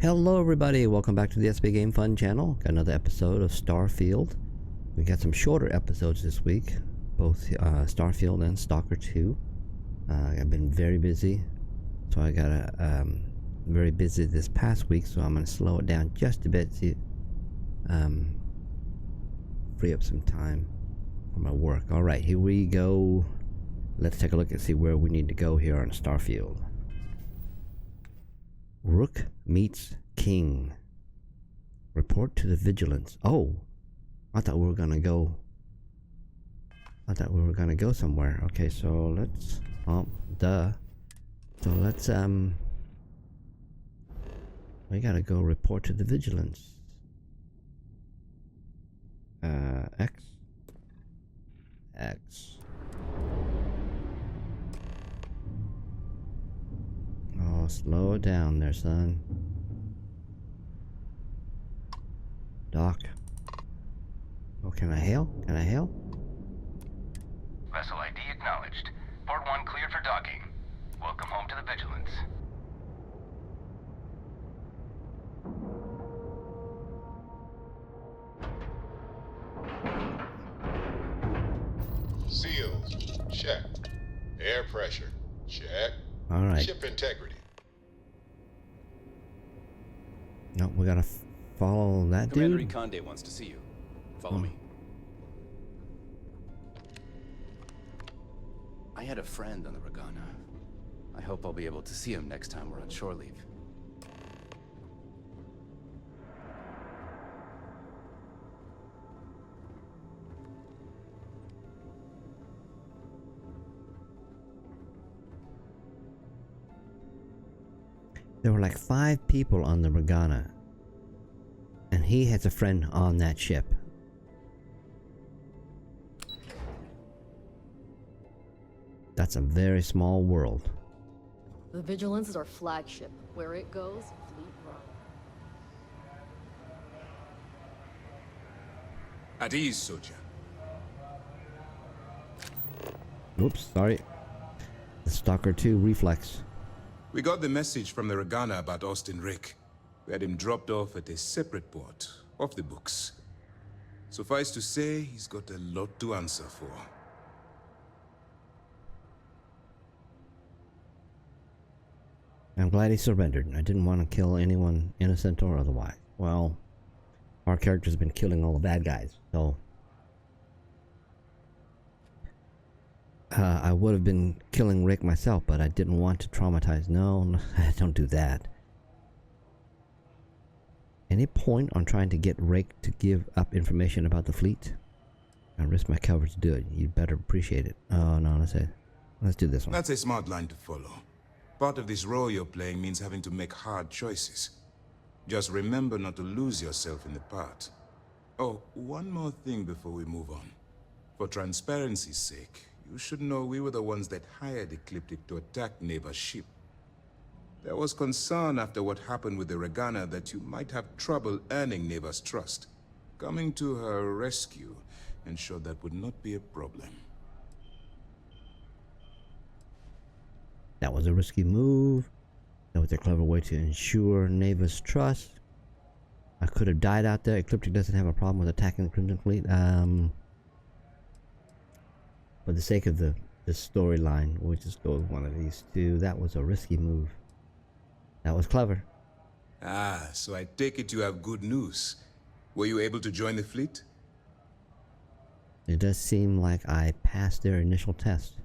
Hello everybody, welcome back to the SBGamefun channel. Got another episode of Starfield. We got some shorter episodes this week, both Starfield and Stalker 2. I've been very busy, so I got very busy this past week, so I'm going to slow it down just a bit to free up some time for my work. Alright, here we go. Let's take a look and see where we need to go here on Starfield. Rook meets King. Report to the vigilance. Oh, I thought we were gonna go somewhere. Okay, so let's we gotta go report to the vigilance. X. Oh, slow it down there, son. Doc. Oh, can I hail? Can I hail? Vessel ID acknowledged. Port 1 cleared for docking. Welcome home to the vigilance. Seals, check. Air pressure, check. All right. Ship integrity. No, we gotta follow that Commander dude. Ikande wants to see you. Follow me. I had a friend on the Regana. I hope I'll be able to see him next time we're on shore leave. There were like 5 people on the Regana, and he has a friend on that ship. That's a very small world. The Vigilance is our flagship. Where it goes, fleet run. At ease, soldier. Oops, sorry. The Stalker 2 reflex. We got the message from the Regana about Austin Rick. We had him dropped off at a separate port, off the books. Suffice to say, he's got a lot to answer for. I'm glad he surrendered. I didn't want to kill anyone, innocent or otherwise. Well, our character's been killing all the bad guys, so I would have been killing Rick myself, but I didn't want to traumatize. No, don't do that. Any point on trying to get Rick to give up information about the fleet? I risk my coverage to do it. You'd better appreciate it. Oh no, let's do this one. That's a smart line to follow. Part of this role you're playing means having to make hard choices. Just remember not to lose yourself in the part. Oh, one more thing before we move on. For transparency's sake, you should know we were the ones that hired Ecliptic to attack Naeva's ship. There was concern after what happened with the Regana that you might have trouble earning Naeva's trust. Coming to her rescue ensured that would not be a problem. That was a risky move. That was a clever way to ensure Naeva's trust. I could have died out there. Ecliptic doesn't have a problem with attacking the Crimson Fleet. For the sake of the storyline, we'll just go with one of these two. That was a risky move. That was clever. Ah, so I take it you have good news. Were you able to join the fleet? It does seem like I passed their initial test.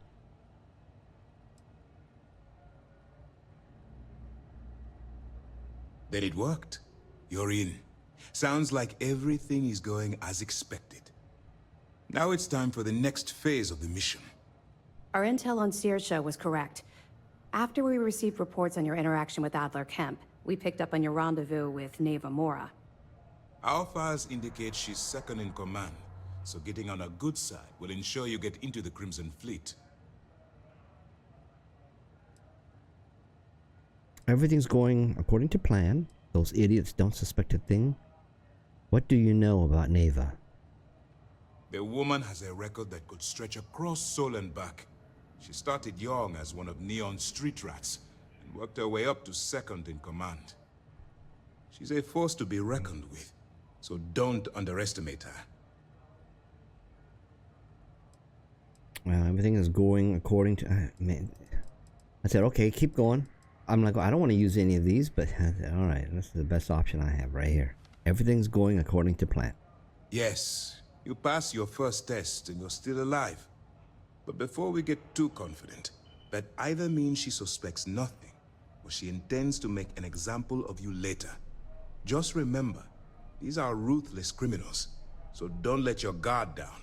Then it worked. You're in. Sounds like everything is going as expected. Now it's time for the next phase of the mission. Our intel on Saoirse was correct. After we received reports on your interaction with Adler Kemp, we picked up on your rendezvous with Naeva Mora. Our files indicate she's second in command, so getting on her good side will ensure you get into the Crimson Fleet. Everything's going according to plan. Those idiots don't suspect a thing. What do you know about Naeva? The woman has a record that could stretch across Sol and back. She started young as one of Neon's street rats, and worked her way up to second in command. She's a force to be reckoned with, so don't underestimate her. Well, everything is going according to... man. I said, okay, keep going. I'm like, I don't want to use any of these, but all right, this is the best option I have right here. Everything's going according to plan. Yes, you passed your first test and you're still alive. But before we get too confident, that either means she suspects nothing, or she intends to make an example of you later. Just remember, these are ruthless criminals, so don't let your guard down.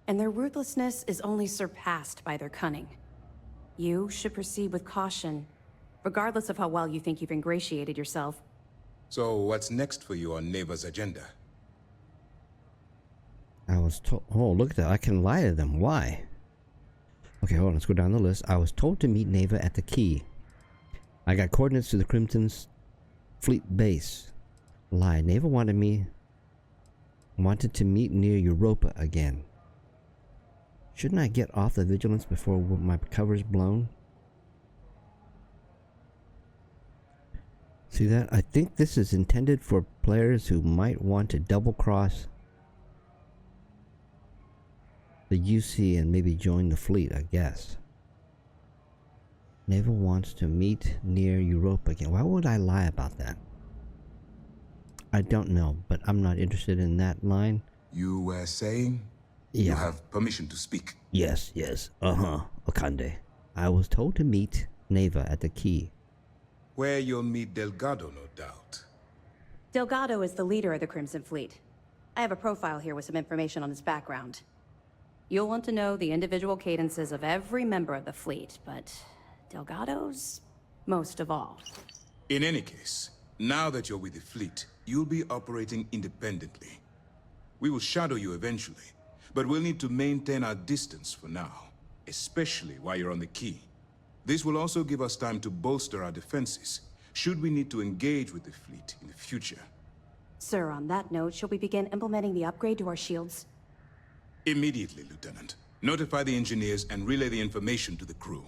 And their ruthlessness is only surpassed by their cunning. You should proceed with caution, regardless of how well you think you've ingratiated yourself. So what's next for you on Naeva's agenda? I was told... Oh, look at that. I can lie to them. Why? Okay, hold on. Let's go down the list. I was told to meet Naeva at the key. I got coordinates to the Crimson's fleet base. Lie. Naeva wanted to meet near Europa again. Shouldn't I get off the vigilance before my cover's blown? See that? I think this is intended for players who might want to double-cross the UC and maybe join the fleet, I guess. Naeva wants to meet near Europa again. Why would I lie about that? I don't know, but I'm not interested in that line. You were saying? Yeah. You have permission to speak. Yes. Ikande. I was told to meet Naeva at the key. Where you'll meet Delgado, no doubt. Delgado is the leader of the Crimson Fleet. I have a profile here with some information on his background. You'll want to know the individual cadences of every member of the fleet, but Delgado's most of all. In any case, now that you're with the fleet, you'll be operating independently. We will shadow you eventually, but we'll need to maintain our distance for now, especially while you're on the key. This will also give us time to bolster our defenses, should we need to engage with the fleet in the future. Sir, on that note, shall we begin implementing the upgrade to our shields? Immediately, Lieutenant. Notify the engineers and relay the information to the crew.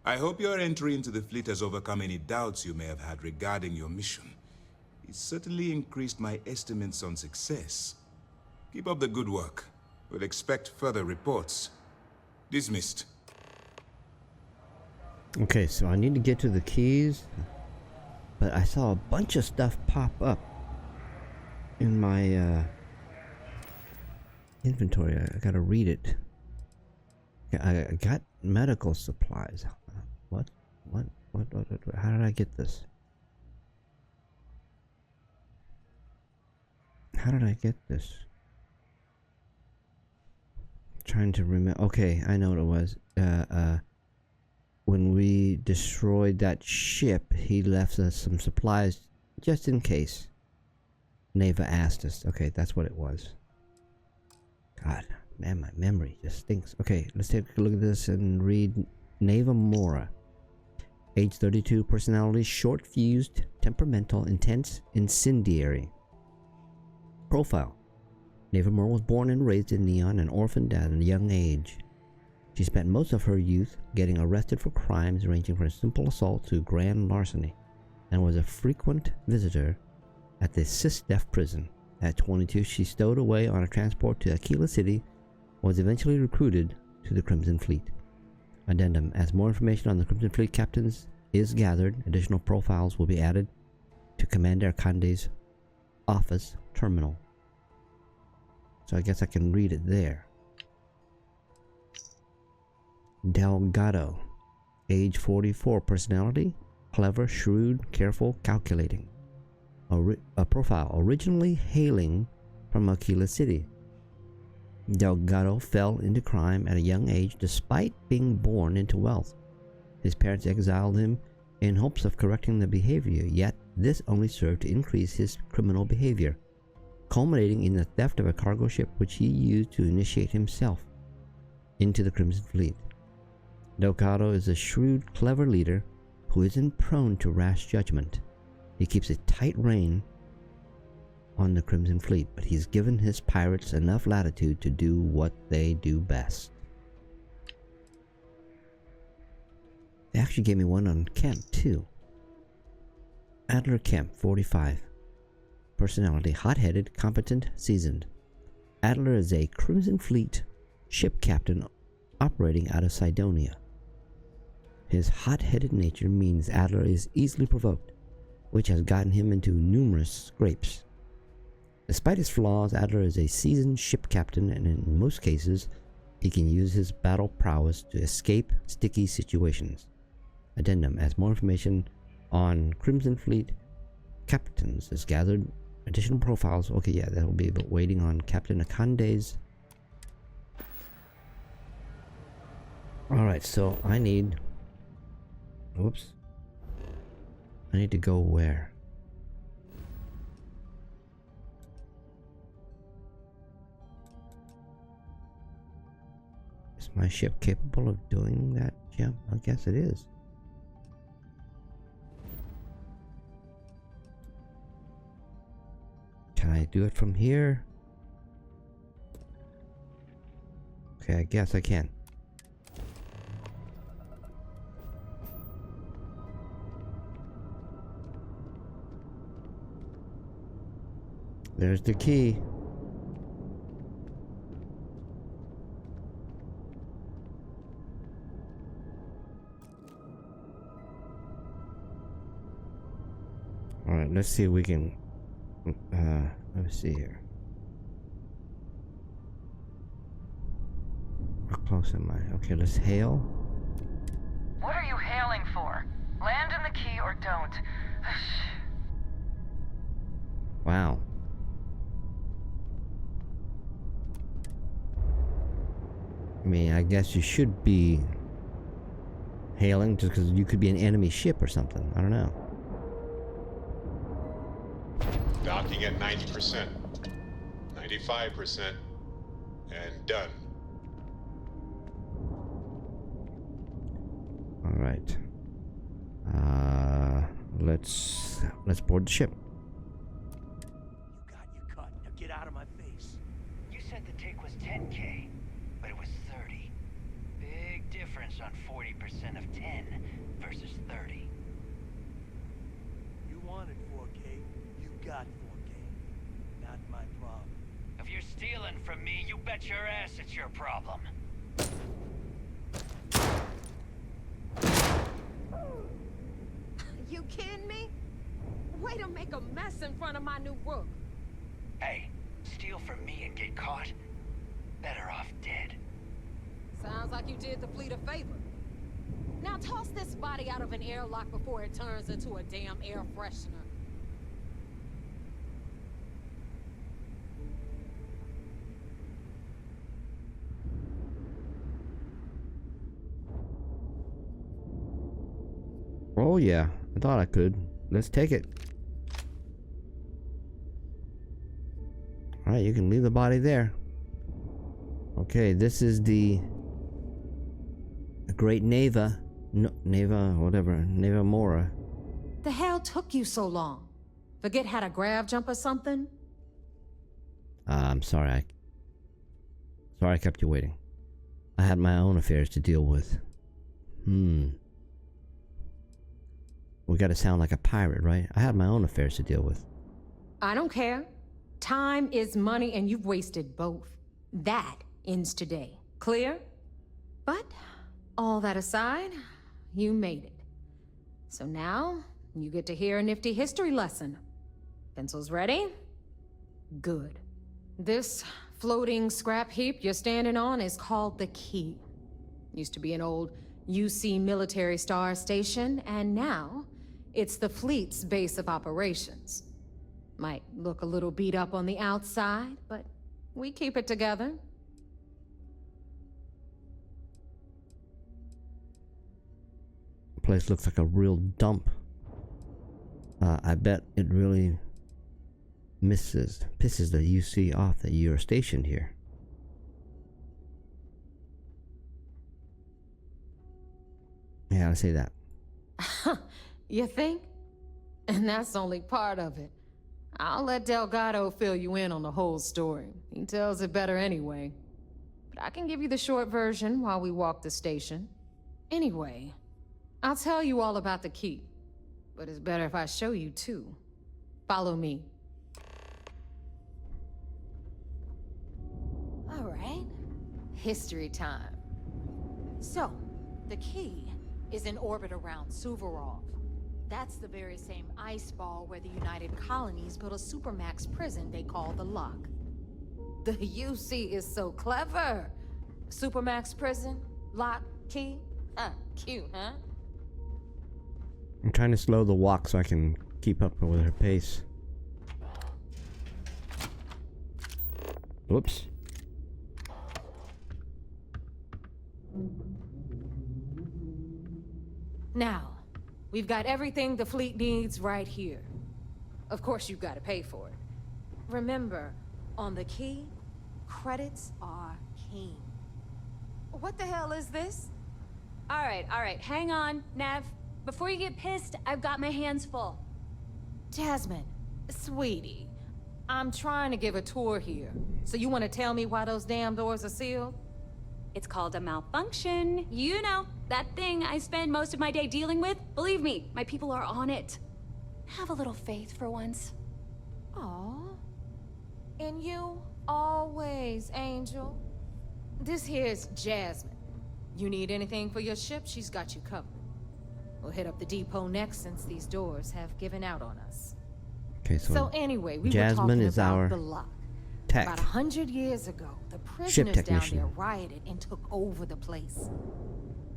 I hope your entry into the fleet has overcome any doubts you may have had regarding your mission. It certainly increased my estimates on success. Keep up the good work. We'll expect further reports. Dismissed. Okay, so I need to get to the keys, but I saw a bunch of stuff pop up in my inventory. I gotta read it. I got medical supplies. What? How did I get this? How did I get this? Trying to remember. Okay, I know what it was. When we destroyed that ship, he left us some supplies just in case Naeva asked us. Okay, that's what it was. God, man, my memory just stinks. Okay, let's take a look at this and read. Naeva Mora. Age 32, personality short-fused, temperamental, intense, incendiary. Profile. Naeva Mora was born and raised in Neon and orphaned at a young age. She spent most of her youth getting arrested for crimes ranging from simple assault to grand larceny, and was a frequent visitor at the SysDef prison. At 22, she stowed away on a transport to Aquila City, was eventually recruited to the Crimson Fleet. Addendum. As more information on the Crimson Fleet captains is gathered, additional profiles will be added to Commander Ikande's office terminal. So I guess I can read it there. Delgado. Age 44, personality clever, shrewd, careful, calculating. A profile originally hailing from Aquila City. Delgado fell into crime at a young age despite being born into wealth. His parents exiled him in hopes of correcting the behavior, yet this only served to increase his criminal behavior, culminating in the theft of a cargo ship which he used to initiate himself into the Crimson Fleet. Delgado is a shrewd, clever leader who isn't prone to rash judgment. He keeps a tight rein on the Crimson Fleet, but he's given his pirates enough latitude to do what they do best. They actually gave me one on Kemp too. Adler Kemp, 45. personality, hot-headed, competent, seasoned. Adler is a Crimson Fleet ship captain operating out of Cydonia. His hot-headed nature means Adler is easily provoked, which has gotten him into numerous scrapes. Despite his flaws, Adler is a seasoned ship captain, and in most cases, he can use his battle prowess to escape sticky situations. Addendum: as more information on Crimson Fleet captains is gathered, additional profiles. Okay, yeah, that'll be about waiting on Captain Ikande's. Alright, so I need... Whoops. I need to go where? Is my ship capable of doing that jump? I guess it is. Can I do it from here? Okay, I guess I can. There's the key. Alright, let's see if we can... let me see here. How close am I? Okay, let's hail. What are you hailing for? Land in the key or don't. Wow. I mean, I guess you should be hailing just because you could be an enemy ship or something. I don't know. Docking at 90%, 95%, and done. All right. Let's board the ship. You got your cut. Now get out of my face. You said the take was 10K, but it was 30. Big difference on 40% of 10 versus 30. You wanted 4K, you got 4K. Not my problem. If you're stealing from me, you bet your ass it's your problem. You kidding me? Way to make a mess in front of my new rook. Hey, steal from me and get caught? Better off dead. Sounds like you did the fleet a favor. Now toss this body out of an airlock before it turns into a damn air freshener. Oh yeah, I thought I could. Let's take it. Alright, you can leave the body there. Okay, this is the Great Naeva. No, Naeva, whatever. Naeva Mora. The hell took you so long? Forget how to grab jump or something? I'm sorry. Sorry I kept you waiting. I had my own affairs to deal with. We gotta sound like a pirate, right? I had my own affairs to deal with. I don't care. Time is money and you've wasted both. That ends today. Clear? But, all that aside, you made it. So now, you get to hear a nifty history lesson. Pencils ready? Good. This floating scrap heap you're standing on is called the Key. Used to be an old UC military star station, and now it's the fleet's base of operations. Might look a little beat up on the outside, but we keep it together. The place looks like a real dump. I bet it really pisses the UC off that you're stationed here. Yeah, I say that. You think? And that's only part of it. I'll let Delgado fill you in on the whole story. He tells it better anyway. But I can give you the short version while we walk the station. Anyway, I'll tell you all about the Key. But it's better if I show you too. Follow me. history time. So, the key is in orbit around Suvorov. That's the very same ice ball where the United Colonies built a supermax prison they call the Lock. The UC is so clever. Supermax prison, lock, key. Cute, huh? I'm trying to slow the walk so I can keep up with her pace. Whoops. Now, we've got everything the fleet needs right here. Of course, you've got to pay for it. Remember, on the key, credits are king. What the hell is this? All right, hang on, Nev. Before you get pissed, I've got my hands full. Jasmine, sweetie, I'm trying to give a tour here. So you want to tell me why those damn doors are sealed? It's called a malfunction. You know, that thing I spend most of my day dealing with. Believe me, my people are on it. Have a little faith for once. Aw. And you, always, Angel. This here's Jasmine. You need anything for your ship, she's got you covered. We'll hit up the depot next since these doors have given out on us. Okay, So anyway, we Jasmine were talking is about our the Lock. tech. About 100 years ago, the Ship prisoners down technician. there rioted and took over the place.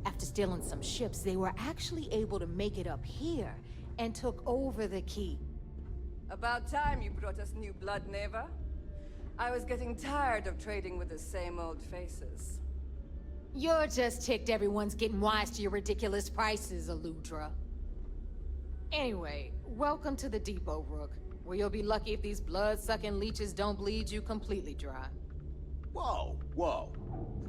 After stealing some ships, they were actually able to make it up here and took over the key. About time you brought us new blood, Naeva. I was getting tired of trading with the same old faces. You're just ticked everyone's getting wise to your ridiculous prices, Aludra. Anyway, welcome to the depot, Rook, where you'll be lucky if these blood-sucking leeches don't bleed you completely dry. Whoa, whoa.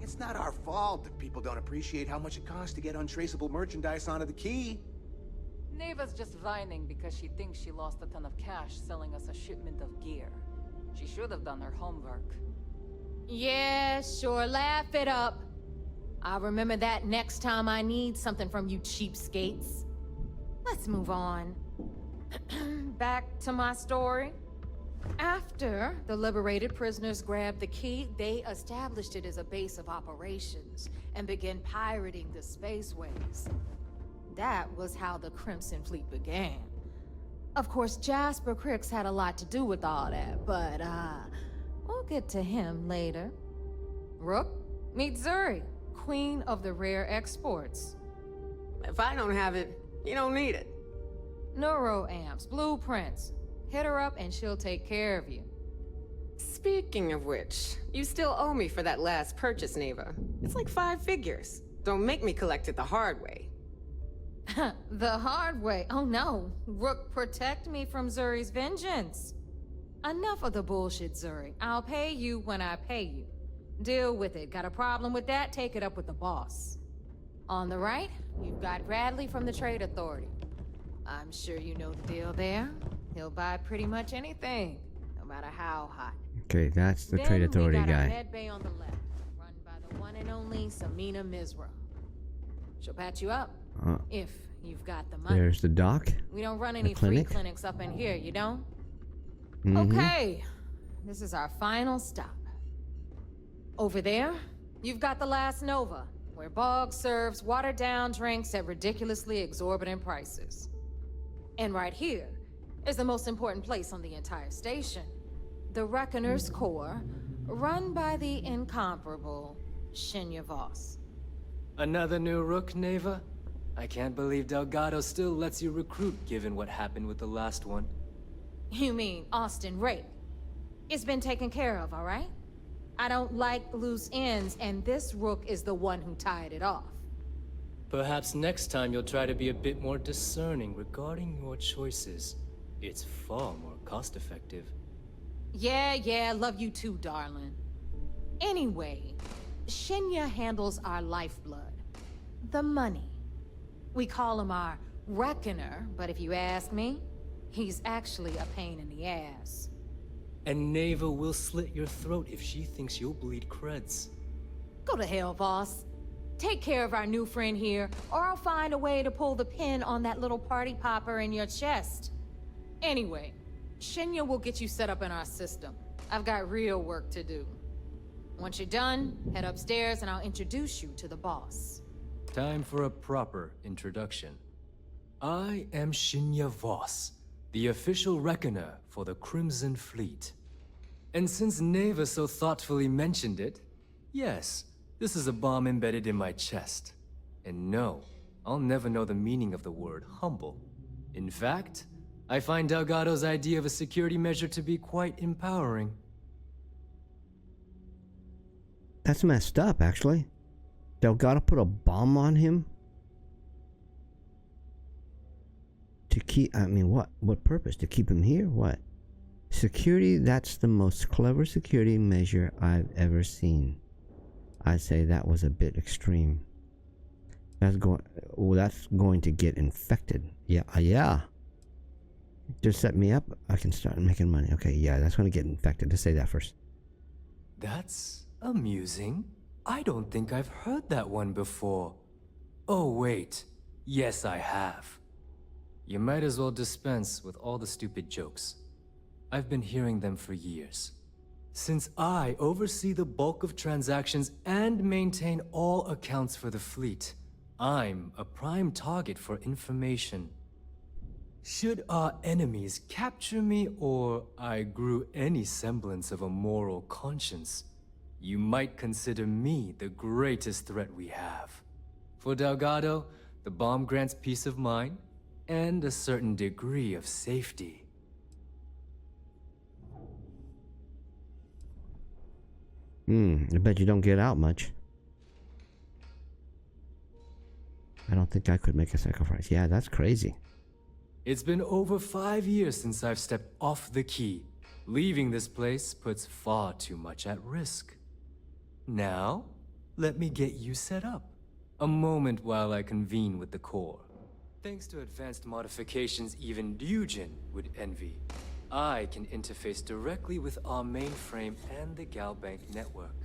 It's not our fault that people don't appreciate how much it costs to get untraceable merchandise onto the key. Naeva's just whining because she thinks she lost a ton of cash selling us a shipment of gear. She should have done her homework. Yeah, sure, laugh it up. I'll remember that next time I need something from you cheapskates. Let's move on. Back to my story. After the liberated prisoners grabbed the key, they established it as a base of operations and began pirating the spaceways. That was how the Crimson Fleet began. Of course, Jasper Cricks had a lot to do with all that, but we'll get to him later. Rook, meet Zuri, Queen of the Rare Exports. If I don't have it, you don't need it. Neuroamps, blueprints. Hit her up and she'll take care of you. Speaking of which, you still owe me for that last purchase, Naeva. It's like 5 figures. Don't make me collect it the hard way. The hard way? Oh no. Rook, protect me from Zuri's vengeance. Enough of the bullshit, Zuri. I'll pay you when I pay you. Deal with it. Got a problem with that? Take it up with the boss. On the right, you've got Bradley from the Trade Authority. I'm sure you know the deal there. He'll buy pretty much anything, no matter how hot. Okay, that's the Trade Authority we got guy. Our med bay on the left, run by the one and only Samina Mizra. She'll patch you up, if you've got the money. There's the dock. We don't run the any free clinic. clinics up in here, you don't? Mhm. Okay, this is our final stop. Over there, you've got the Last Nova, where Bog serves watered-down drinks at ridiculously exorbitant prices. And right here is the most important place on the entire station. The Reckoner's Core, run by the incomparable Shinya Voss. Another new Rook, Naeva? I can't believe Delgado still lets you recruit given what happened with the last one. You mean Austin Rake? It's been taken care of, all right? I don't like loose ends, and this Rook is the one who tied it off. Perhaps next time you'll try to be a bit more discerning regarding your choices. It's far more cost-effective. Yeah, love you too, darling. Anyway, Shinya handles our lifeblood. The money. We call him our Reckoner, but if you ask me, he's actually a pain in the ass. And Naeva will slit your throat if she thinks you'll bleed creds. Go to hell, boss. Take care of our new friend here, or I'll find a way to pull the pin on that little party popper in your chest. Anyway, Shinya will get you set up in our system. I've got real work to do. Once you're done, head upstairs and I'll introduce you to the boss. Time for a proper introduction. I am Shinya Voss, the official reckoner for the Crimson Fleet. And since Naeva so thoughtfully mentioned it, yes, this is a bomb embedded in my chest. And no, I'll never know the meaning of the word humble. In fact, I find Delgado's idea of a security measure to be quite empowering. That's messed up, actually. Delgado put a bomb on him? To keep, I mean, what purpose? To keep him here? What? Security, that's the most clever security measure I've ever seen. I'd say that was a bit extreme. That's going to get infected. Yeah. Just set me up, I can start making money. Okay, yeah, that's going to get infected. Let's say that first. That's amusing. I don't think I've heard that one before. Oh, wait. Yes, I have. You might as well dispense with all the stupid jokes. I've been hearing them for years. Since I oversee the bulk of transactions and maintain all accounts for the fleet, I'm a prime target for information. Should our enemies capture me or I grew any semblance of a moral conscience, you might consider me the greatest threat we have. For Delgado, the bomb grants peace of mind and a certain degree of safety. I bet you don't get out much. I don't think I could make a sacrifice. Yeah, that's crazy. It's been over 5 years since I've stepped off the key. Leaving this place puts far too much at risk. Now, let me get you set up. A moment while I convene with the core. Thanks to advanced modifications even Ryujin would envy, I can interface directly with our mainframe and the Galbank network.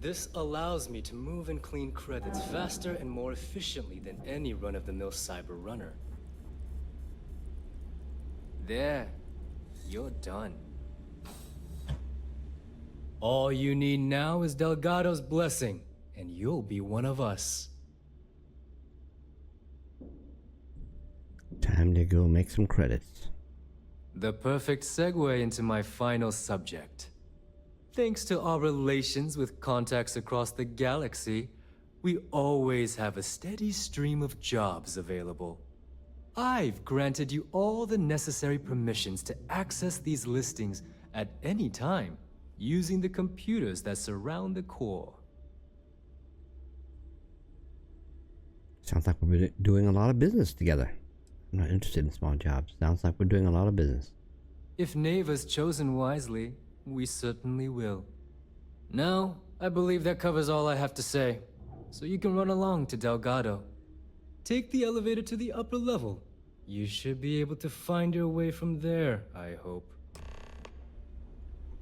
This allows me to move and clean credits faster and more efficiently than any run-of-the-mill cyber runner. There, you're done. All you need now is Delgado's blessing, and you'll be one of us. Time to go make some credits. The perfect segue into my final subject. Thanks to our relations with contacts across the galaxy, we always have a steady stream of jobs available. I've granted you all the necessary permissions to access these listings at any time, using the computers that surround the core. Sounds like we're doing a lot of business together. I'm not interested in small jobs. Sounds like we're doing a lot of business. If Naeva's chosen wisely, we certainly will. Now, I believe that covers all I have to say, so you can run along to Delgado. Take the elevator to the upper level. You should be able to find your way from there, I hope.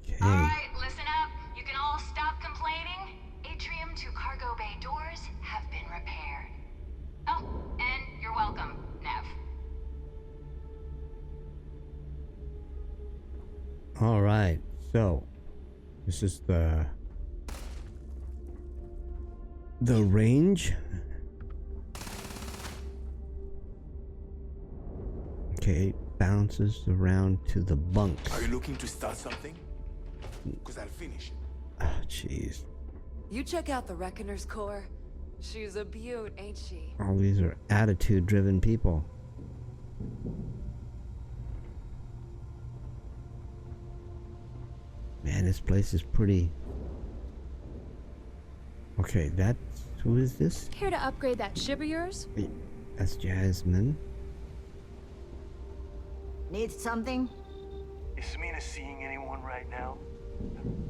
Okay. Alright, listen up. You can all stop complaining. Atrium to cargo bay doors have been repaired. Oh, and you're welcome, Nev. Alright, so this is the range. Okay, it bounces around to the bunks. Are you looking to start something? Because I'll finish it. Oh, jeez. You check out the Reckoner's core. She's a beaut, ain't she? All these are attitude-driven people. Man, this place is pretty... Okay, who is this? Here to upgrade that ship of yours? That's Jasmine. Need something? Is Samina seeing anyone right now?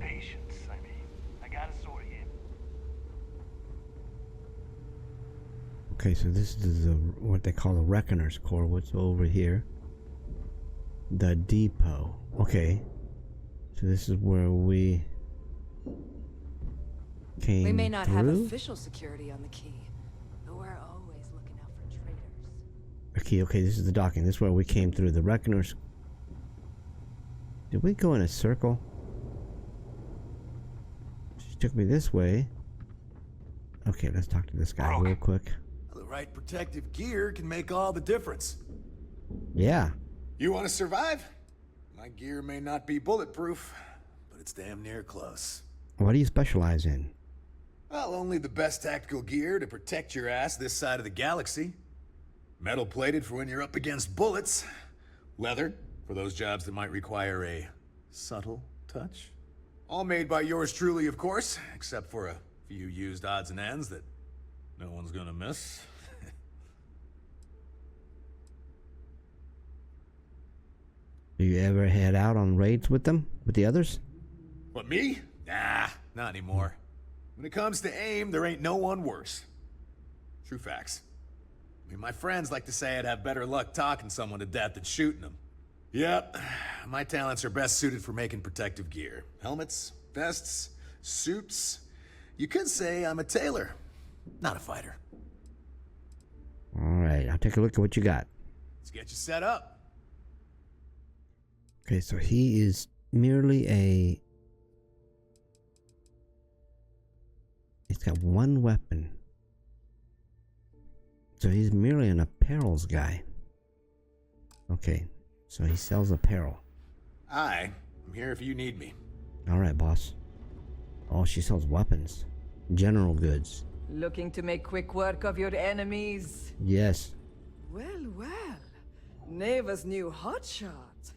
Patience, I mean. I gotta sort him. Okay, so this is what they call a Reckoner's core. What's over here? The depot. Okay. So this is where we came We may not through? have official security on the key, but we're always looking out for traitors. Okay, this is the docking. This is where we came through. The Reckoners. Did we go in a circle? took me this way. Okay, let's talk to this guy real quick. The right protective gear can make all the difference. Yeah. You want to survive? My gear may not be bulletproof, but it's damn near close. What do you specialize in? Well, only the best tactical gear to protect your ass this side of the galaxy. Metal plated for when you're up against bullets. Leather for those jobs that might require a subtle touch. All made by yours truly, of course, except for a few used odds and ends that no one's gonna miss. Do you ever head out on raids with them? With the others? What, me? Nah, not anymore. When it comes to aim, there ain't no one worse. True facts. I mean, my friends like to say I'd have better luck talking someone to death than shooting them. Yep, my talents are best suited for making protective gear. Helmets, vests, suits. You could say I'm a tailor, not a fighter. Alright, I'll take a look at what you got. Let's get you set up. Okay, so he is merely a... He's got one weapon. So he's merely an apparels guy. Okay, so he sells apparel. I'm here if you need me. Alright, boss. Oh, she sells weapons. General goods. Looking to make quick work of your enemies? Yes. Well, well. Naeva's new hotshot.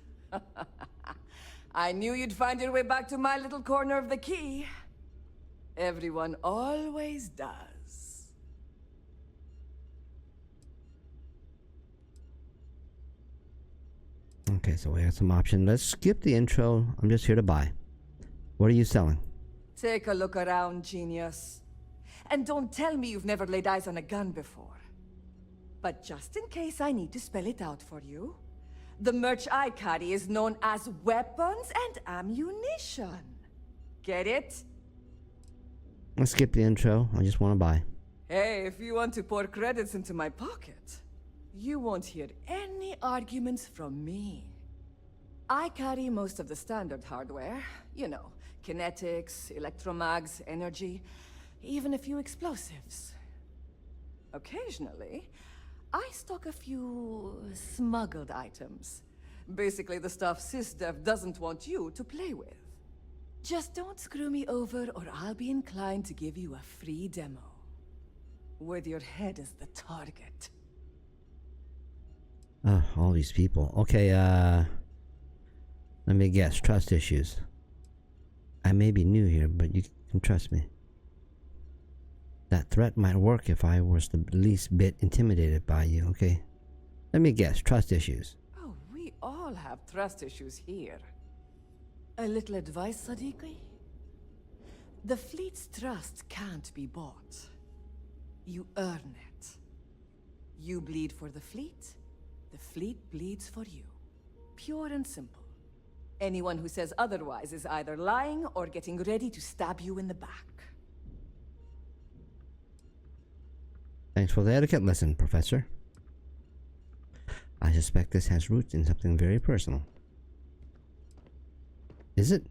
I knew you'd find your way back to my little corner of the key. Everyone always does. Okay, so we have some options. Let's skip the intro. I'm just here to buy. What are you selling? Take a look around, genius. And don't tell me you've never laid eyes on a gun before. But just in case I need to spell it out for you, the merch I carry is known as weapons and ammunition. Get it? Let's skip the intro. I just want to buy. Hey, if you want to pour credits into my pocket, you won't hear any arguments from me. I carry most of the standard hardware. You know, kinetics, electromags, energy, even a few explosives. Occasionally, I stock a few smuggled items. Basically the stuff SysDev doesn't want you to play with. Just don't screw me over or I'll be inclined to give you a free demo. With your head as the target. All these people. Okay, let me guess. Trust issues. I may be new here, but you can trust me. That threat might work if I was the least bit intimidated by you, okay? Let me guess. Trust issues. Oh, we all have trust issues here. A little advice, Sadiqi? The fleet's trust can't be bought. You earn it. You bleed for the fleet bleeds for you. Pure and simple. Anyone who says otherwise is either lying or getting ready to stab you in the back. Thanks for the etiquette lesson, Professor. I suspect this has roots in something very personal. Is it?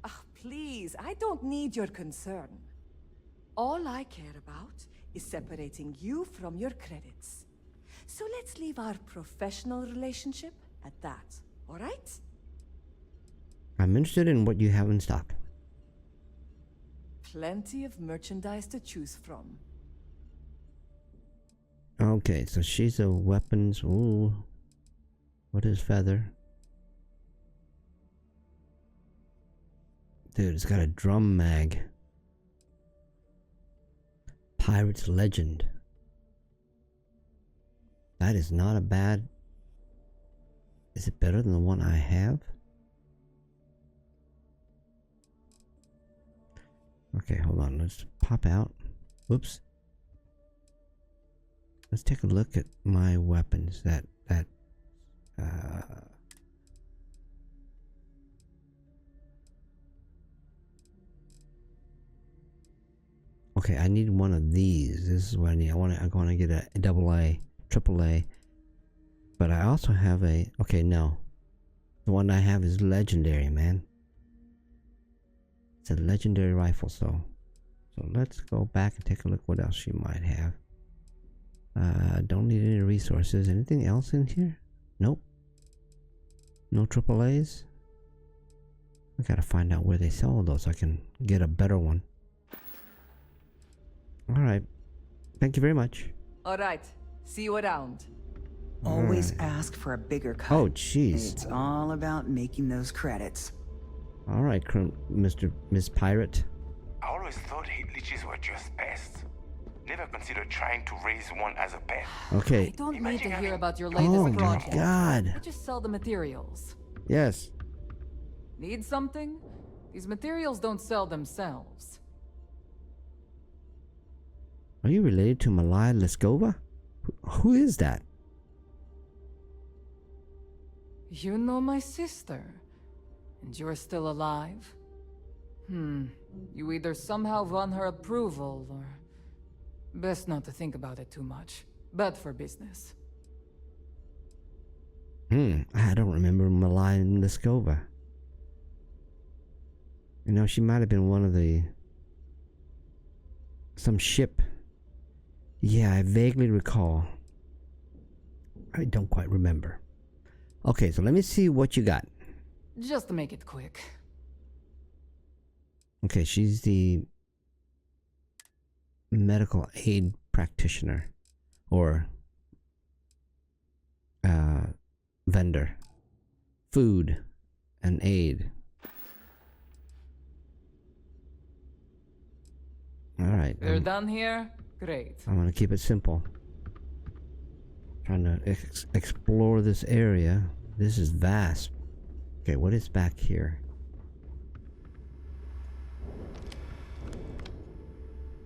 Ah, please, I don't need your concern. All I care about is separating you from your credits. So let's leave our professional relationship at that, all right? I'm interested in what you have in stock. Plenty of merchandise to choose from. Okay, so she's a weapons. Ooh. What is feather? Dude, it's got a drum mag. Pirate's Legend. That is not a bad... Is it better than the one I have? Okay, hold on. Let's pop out. Whoops. Let's take a look at my weapons. Okay, I need one of these. This is what I need. I want to get a AA, AAA. But I also have a... Okay, no. The one I have is legendary, man. It's a legendary rifle, so let's go back and take a look what else she might have. Don't need any resources. Anything else in here? Nope. No AAAs? I gotta find out where they sell those so I can get a better one. Alright. Thank you very much. Alright, see you around. Always ask for a bigger cut. Oh, jeez. It's all about making those credits. Alright, Miss Pirate. I always thought heat leeches were just pests. Never considered trying to raise one as a pet. Okay. I don't need to hear about your latest Oh my project. God. I just sell the materials. Yes. Need something? These materials don't sell themselves. Are you related to Malaya Leskova? Who is that? You know my sister. And you're still alive? You either somehow won her approval, or... Best not to think about it too much. Bad for business. I don't remember Malaya Leskova. You know, she might have been one of the... some ship. Yeah, I vaguely recall. I don't quite remember. Okay, so let me see what you got. Just to make it quick. Okay, she's the medical aid practitioner or vendor. Food and aid. Alright. They're done here? Great. I'm gonna keep it simple. Trying to explore this area. This is vast. Okay, what is back here?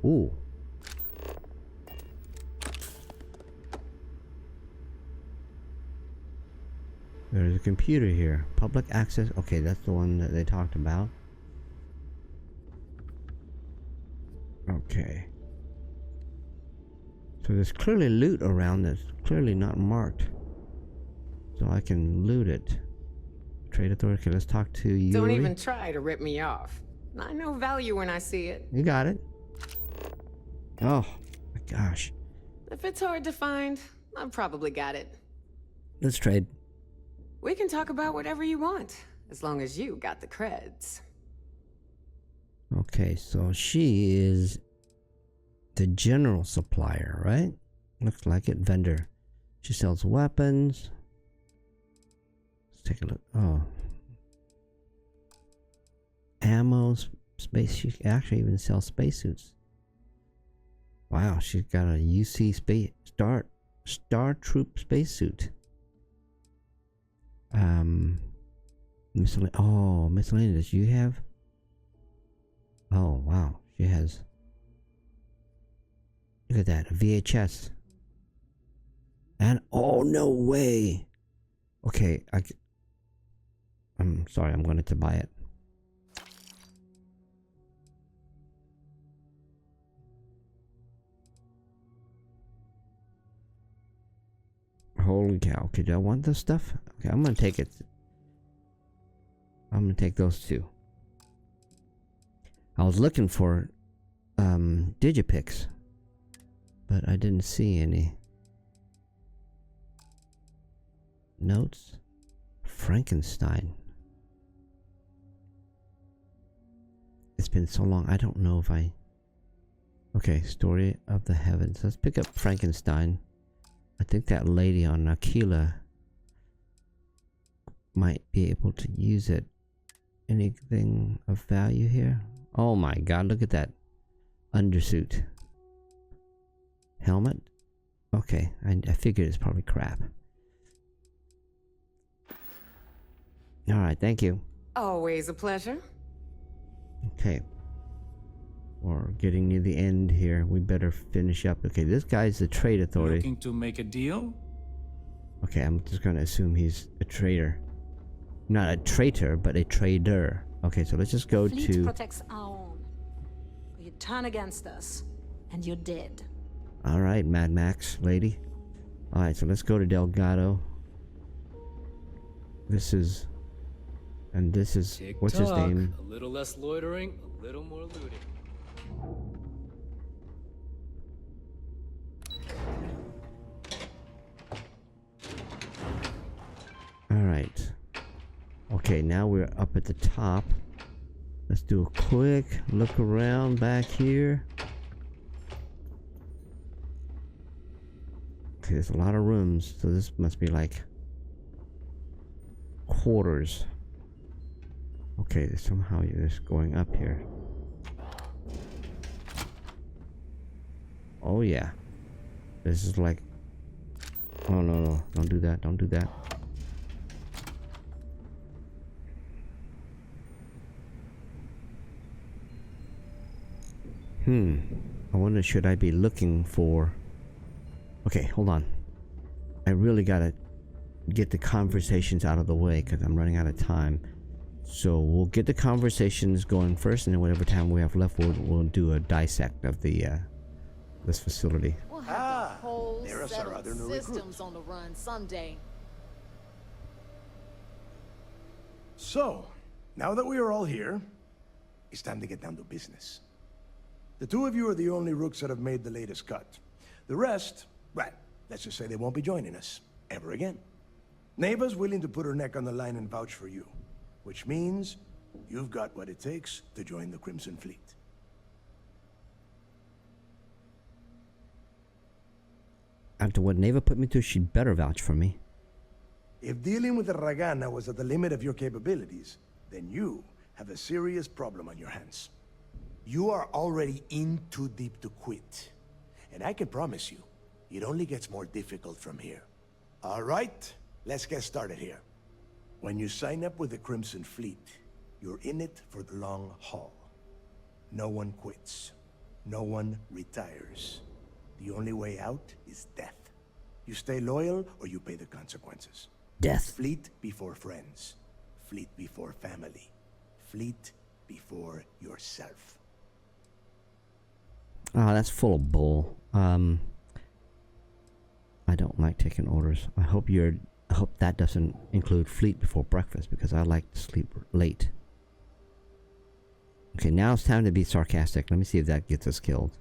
Ooh. There's a computer here. Public access. Okay, that's the one that they talked about. Okay. So there's clearly loot around that's clearly not marked. So I can loot it. Trade authority. Okay, let's talk to Yuri. Don't even try to rip me off. I know value when I see it. You got it. Oh, my gosh. If it's hard to find, I've probably got it. Let's trade. We can talk about whatever you want, as long as you got the creds. Okay, so she is the general supplier, right? Looks like it. Vendor. She sells weapons. Let's take a look. Oh. Ammo, space. She actually even sells spacesuits. Wow, she's got a UC space Star Troop spacesuit. Miscellaneous. You have? Oh wow, she has. Look at that, a VHS. And oh no way. Okay, I'm sorry, I'm going to buy it. Holy cow. Okay, do I want this stuff? Okay, I'm gonna take it. I'm gonna take those two. I was looking for Digipics, but I didn't see any. Notes? Frankenstein. It's been so long, I don't know if I... Okay, Story of the Heavens. Let's pick up Frankenstein. I think that lady on Aquila might be able to use it. Anything of value here? Oh my god, look at that undersuit. Helmet? Okay, I figured it's probably crap. Alright, thank you. Always a pleasure. Okay. We're getting near the end here. We better finish up. Okay, this guy's the trade authority. Looking to make a deal? Okay, I'm just gonna assume he's a trader. Not a traitor, but a trader. Okay, so let's just go Fleet to... protects our own. You turn against us, and you're dead. Alright, Mad Max lady. Alright, so let's go to Delgado. This is... And this is... What's his name? A little less loitering, a A little more looting. Alright. Okay, now we're up at the top. Let's do a quick look around back here. Okay, there's a lot of rooms, so this must be like quarters. Okay, somehow you're just going up here. Oh yeah. This is like... Oh no, don't do that, don't do that. I wonder, should I be looking for... Okay, hold on. I really gotta get the conversations out of the way because I'm running out of time. So we'll get the conversations going first, and then whatever time we have left, we'll do a dissect of the this facility. We'll have the whole set of systems on the run someday. So, now that we are all here, it's time to get down to business. The two of you are the only rooks that have made the latest cut. The rest, well, let's just say they won't be joining us ever again. Naeva's willing to put her neck on the line and vouch for you, which means you've got what it takes to join the Crimson Fleet. After what Naeva put me through, she'd better vouch for me. If dealing with the Ragana was at the limit of your capabilities, then you have a serious problem on your hands. You are already in too deep to quit. And I can promise you, it only gets more difficult from here. All right, let's get started here. When you sign up with the Crimson Fleet, you're in it for the long haul. No one quits. No one retires. The only way out is death. You stay loyal or you pay the consequences. Death. Fleet before friends. Fleet before family. Fleet before yourself. Oh, that's full of bull. I don't like taking orders. I hope that doesn't include fleet before breakfast, because I like to sleep late. Okay, now it's time to be sarcastic. Let me see if that gets us killed.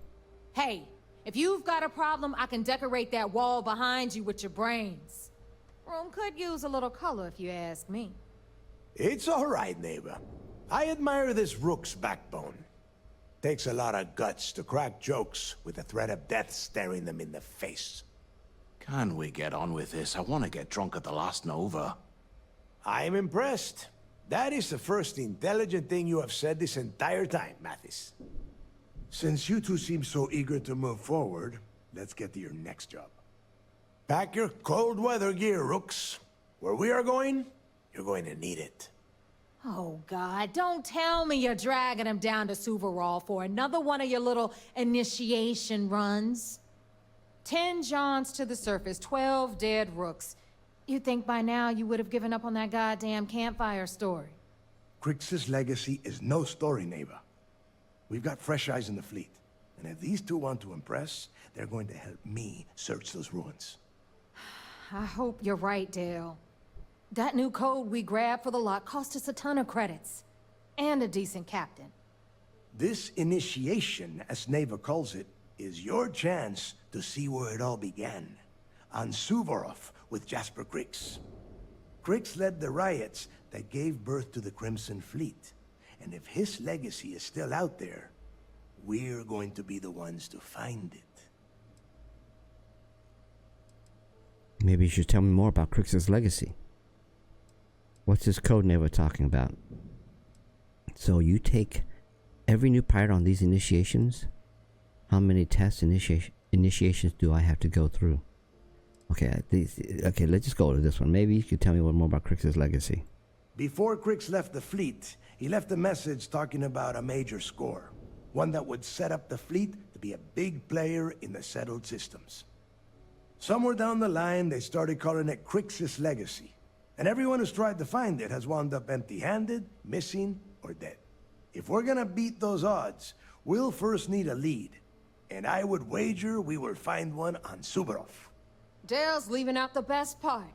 Hey, if you've got a problem, I can decorate that wall behind you with your brains. Room could use a little color if you ask me. It's all right, Naeva. I admire this rook's backbone. Takes a lot of guts to crack jokes with the threat of death staring them in the face. Can we get on with this? I want to get drunk at the last Nova. I'm impressed. That is the first intelligent thing you have said this entire time, Mathis. Since you two seem so eager to move forward, let's get to your next job. Pack your cold weather gear, rooks. Where we are going, you're going to need it. Oh, God, don't tell me you're dragging him down to Suvarol for another one of your little initiation runs. 10 Johns to the surface, 12 dead rooks. You'd think by now you would have given up on that goddamn campfire story. Crix's legacy is no story, Naeva. We've got fresh eyes in the fleet. And if these two want to impress, they're going to help me search those ruins. I hope you're right, Dale. That new code we grabbed for the lot cost us a ton of credits. And a decent captain. This initiation, as Naeva calls it, is your chance to see where it all began. On Suvorov with Jasper Crix. Crix led the riots that gave birth to the Crimson Fleet. And if his legacy is still out there, we're going to be the ones to find it. Maybe you should tell me more about Crix's legacy. What's this code Naeva talking about? So you take every new pirate on these initiations? How many tests initiations do I have to go through? Okay, let's just go to this one. Maybe you could tell me more about Crix's legacy. Before Crix left the fleet, he left a message talking about a major score. One that would set up the fleet to be a big player in the settled systems. Somewhere down the line, they started calling it Crix's legacy. And everyone who's tried to find it has wound up empty-handed, missing, or dead. If we're gonna beat those odds, we'll first need a lead. And I would wager we will find one on Suvorov. Dale's leaving out the best part.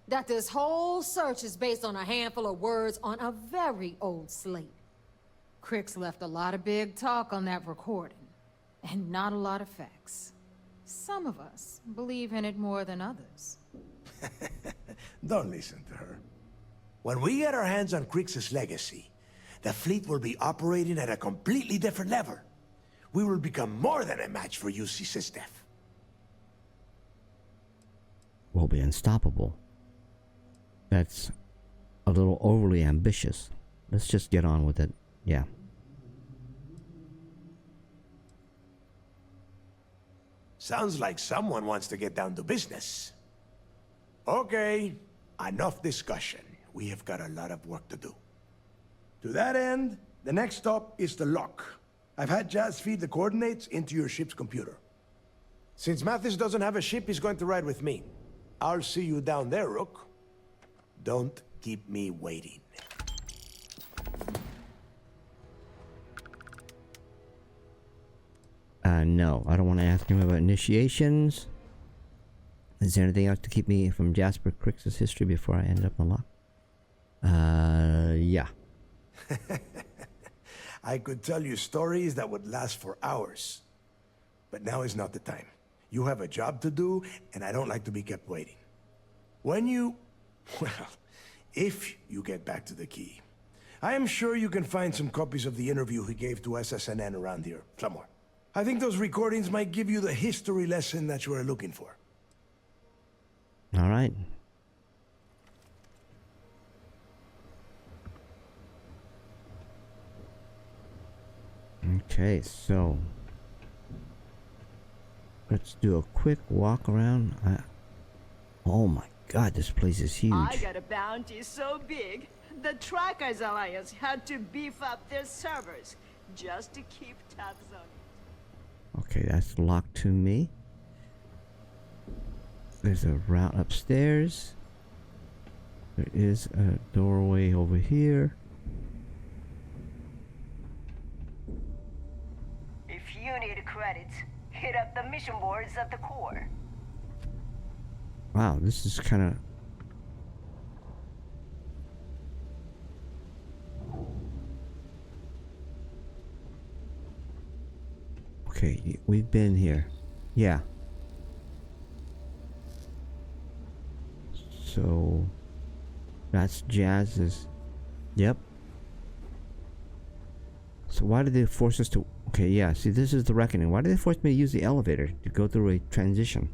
That this whole search is based on a handful of words on a very old slate. Crix left a lot of big talk on that recording, and not a lot of facts. Some of us believe in it more than others. Don't listen to her. When we get our hands on Crix's legacy, the fleet will be operating at a completely different level. We will become more than a match for UC Systef. We'll be unstoppable. That's a little overly ambitious. Let's just get on with it. Yeah. Sounds like someone wants to get down to business. Okay, enough discussion. We have got a lot of work to do. To that end, the next stop is the lock. I've had Jazz feed the coordinates into your ship's computer. Since Mathis doesn't have a ship, he's going to ride with me. I'll see you down there, Rook. Don't keep me waiting. No, I don't want to ask him about initiations. Is there anything else to keep me from Jasper Crix's history before I end up on lock? Yeah. I could tell you stories that would last for hours. But now is not the time. You have a job to do, and I don't like to be kept waiting. When you... well, if you get back to the key, I am sure you can find some copies of the interview he gave to SSNN around here, somewhere. I think those recordings might give you the history lesson that you are looking for. All right. Okay, so let's do a quick walk around. Oh my god, this place is huge. I got a bounty so big, the Trackers Alliance had to beef up their servers just to keep tabs on it. Okay, that's locked to me. There's a route upstairs. There is a doorway over here. If you need credits, hit up the mission boards at the core. Wow, this is kind of... Okay, we've been here. Yeah. So... that's Jazz's... Yep. So why did they force us to... Okay, yeah, see, this is the reckoning. Why did they force me to use the elevator to go through a transition?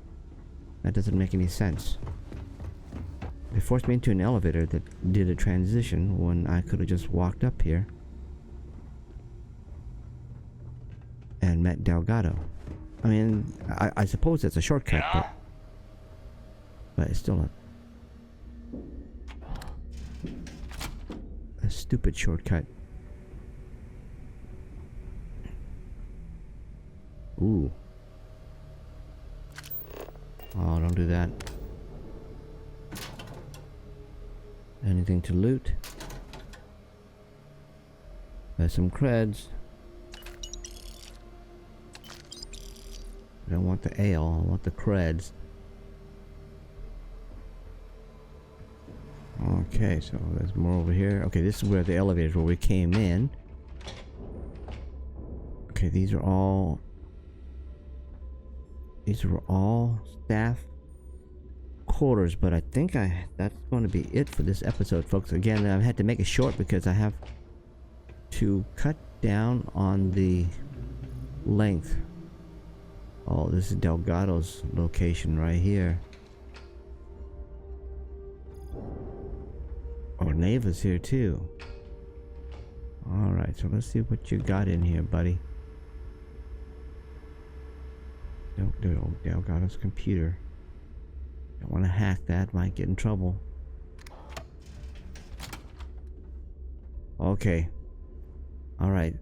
That doesn't make any sense. They forced me into an elevator that did a transition when I could have just walked up here and met Delgado. I mean, I suppose that's a shortcut, but it's still a stupid shortcut. Ooh. Oh, don't do that. Anything to loot? There's some creds. I don't want the ale, I want the creds. Okay, so there's more over here. Okay, this is where the elevators where we came in. Okay, these are all staff quarters, but I think that's going to be it for this episode, folks. Again, I've had to make it short because I have to cut down on the length. Oh, this is Delgado's location right here. Oh, Naeva's here too. Alright, so let's see what you got in here, buddy. Don't do it. Delgado's computer. Don't want to hack that, might get in trouble. Okay. Alright.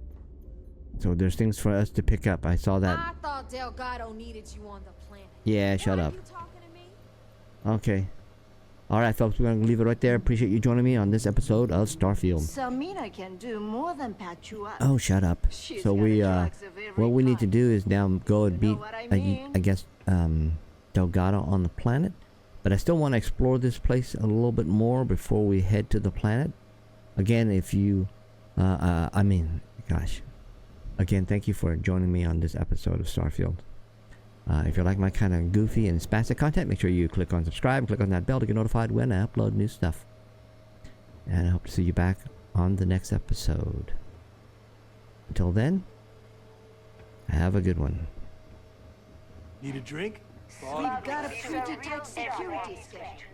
So there's things for us to pick up. I saw that. I thought Delgado needed you on the planet. Yeah, shut up. Are you talking to me? Okay. Alright, folks, we're going to leave it right there. Appreciate you joining me on this episode of Starfield. Samina can do more than patch you up. Oh, shut up. She's So got we, drugs of every what we need to do is now go and beat, what I mean? I guess, Delgado on the planet. But I still want to explore this place a little bit more before we head to the planet. Again, if you, I mean, gosh. Again, thank you for joining me on this episode of Starfield. If you like my kind of goofy and spastic content, make sure you click on subscribe, click on that bell to get notified when I upload new stuff. And I hope to see you back on the next episode. Until then, have a good one. Need a drink? We've got a pretty tight security station.